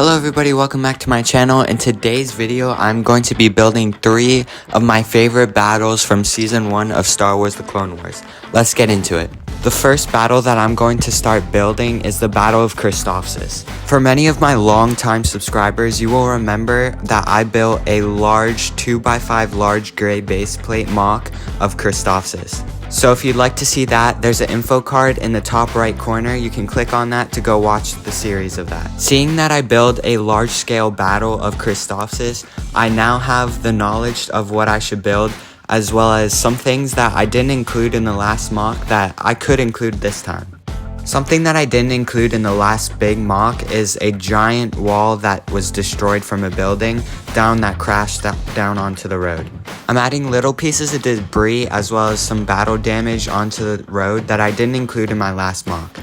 Hello everybody, welcome back to my channel. In today's video, I'm going to be building 3 of my favorite battles from Season 1 of Star Wars The Clone Wars. Let's get into it. The first battle that I'm going to start building is the Battle of Christophsis. For many of my long-time subscribers, you will remember that I built a large 2x5 large gray base plate mock of Christophsis. So if you'd like to see that, there's an info card in the top right corner. You can click on that to go watch the series of that. Seeing that I build a large scale battle of Christophsis, I now have the knowledge of what I should build, as well as some things that I didn't include in the last mock that I could include this time. Something that I didn't include in the last big mock is a giant wall that was destroyed from a building that crashed down onto the road. I'm adding little pieces of debris as well as some battle damage onto the road that I didn't include in my last mock.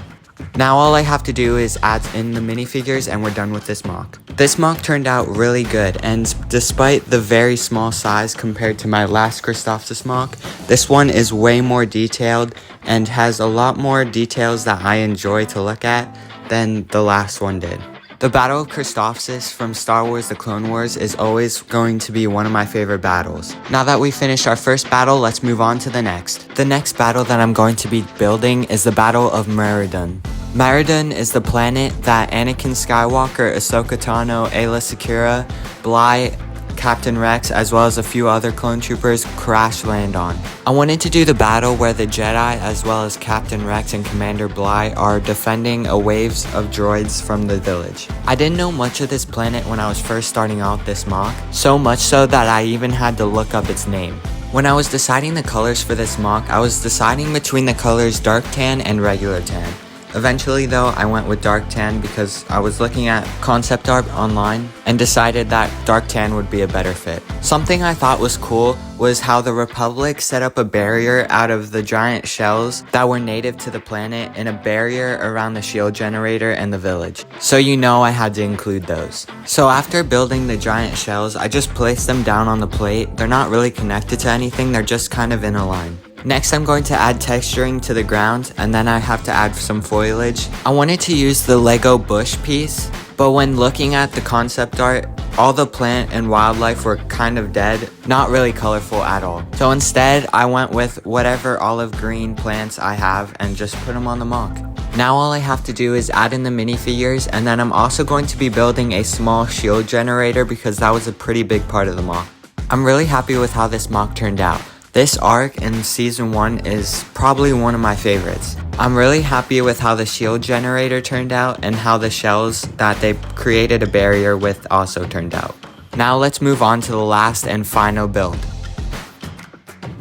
Now all I have to do is add in the minifigures and we're done with this mock. This mock turned out really good, and despite the very small size compared to my last Christophsis mock, this one is way more detailed and has a lot more details that I enjoy to look at than the last one did. The Battle of Christophsis from Star Wars The Clone Wars is always going to be one of my favorite battles. Now that we finished our first battle, let's move on to the next. The next battle that I'm going to be building is the Battle of Maridun. Maridun is the planet that Anakin Skywalker, Ahsoka Tano, Aayla Secura, Bly, Captain Rex, as well as a few other clone troopers crash land on. I wanted to do the battle where the Jedi as well as Captain Rex and Commander Bly are defending a waves of droids from the village. I didn't know much of this planet when I was first starting out this mock, so much so that I even had to look up its name. When I was deciding the colors for this mock, I was deciding between the colors dark tan and regular tan. Eventually though, I went with dark tan because I was looking at concept art online and decided that dark tan would be a better fit. Something I thought was cool was how the Republic set up a barrier out of the giant shells that were native to the planet and a barrier around the shield generator and the village. So you know I had to include those. So after building the giant shells, I just placed them down on the plate. They're not really connected to anything, they're just kind of in a line. Next, I'm going to add texturing to the ground, and then I have to add some foliage. I wanted to use the Lego bush piece, but when looking at the concept art, all the plant and wildlife were kind of dead, not really colorful at all. So instead, I went with whatever olive green plants I have and just put them on the mock. Now all I have to do is add in the minifigures, and then I'm also going to be building a small shield generator because that was a pretty big part of the mock. I'm really happy with how this mock turned out. This arc in Season 1 is probably one of my favorites. I'm really happy with how the shield generator turned out and how the shells that they created a barrier with also turned out. Now let's move on to the last and final build.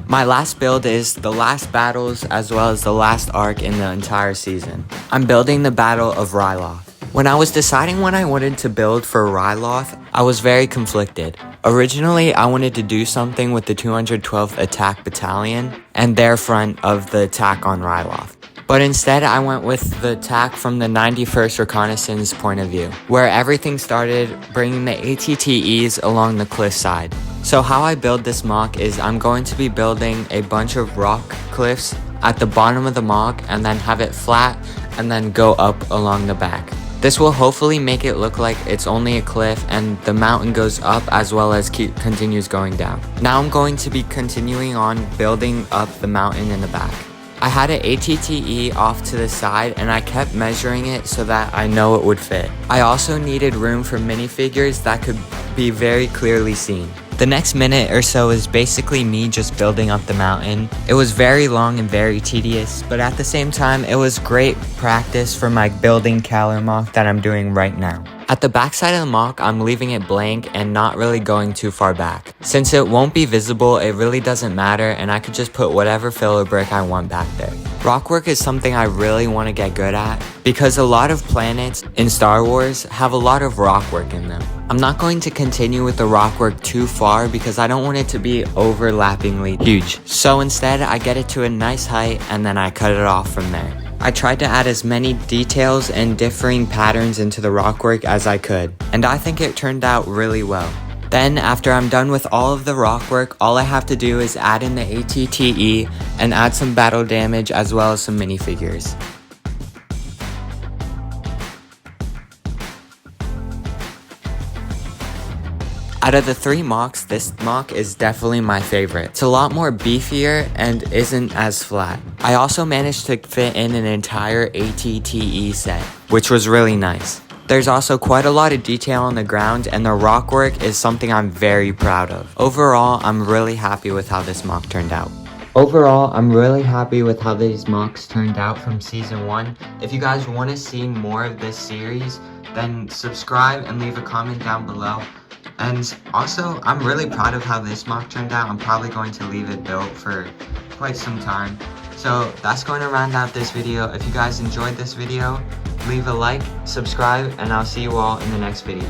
My last build is the last battles as well as the last arc in the entire season. I'm building the Battle of Ryloth. When I was deciding what I wanted to build for ryloth, I was very conflicted. Originally, I wanted to do something with the 212th Attack Battalion and their front of the attack on ryloth. But instead, I went with the attack from the 91st Reconnaissance point of view, where everything started bringing the ATTEs along the cliffside. So how I build this mock is I'm going to be building a bunch of rock cliffs at the bottom of the mock and then have it flat and then go up along the back. This will hopefully make it look like it's only a cliff and the mountain goes up as well as continues going down. Now I'm going to be continuing on building up the mountain in the back. I had an ATTE off to the side and I kept measuring it so that I know it would fit. I also needed room for minifigures that could be very clearly seen. The next minute or so is basically me just building up the mountain. It was very long and very tedious, but at the same time, it was great practice for my building Caller mock that I'm doing right now. At the back side of the mock, I'm leaving it blank and not really going too far back. Since it won't be visible, it really doesn't matter and I could just put whatever filler brick I want back there. Rockwork is something I really want to get good at because a lot of planets in Star Wars have a lot of rockwork in them. I'm not going to continue with the rockwork too far because I don't want it to be overlappingly huge. So instead, I get it to a nice height and then I cut it off from there. I tried to add as many details and differing patterns into the rockwork as I could, and I think it turned out really well. Then, after I'm done with all of the rockwork, all I have to do is add in the ATTE and add some battle damage as well as some minifigures. Out of the 3 mocks, this mock is definitely my favorite. It's a lot more beefier and isn't as flat. I also managed to fit in an entire ATTE set, which was really nice. There's also quite a lot of detail on the ground, and the rock work is something I'm very proud of. Overall, I'm really happy with how this mock turned out. Overall, I'm really happy with how these mocks turned out from season 1. If you guys want to see more of this series, then subscribe and leave a comment down below. And also, I'm really proud of how this mock turned out. I'm probably going to leave it built for quite some time. So that's going to round out this video. If you guys enjoyed this video, leave a like, subscribe, and I'll see you all in the next video.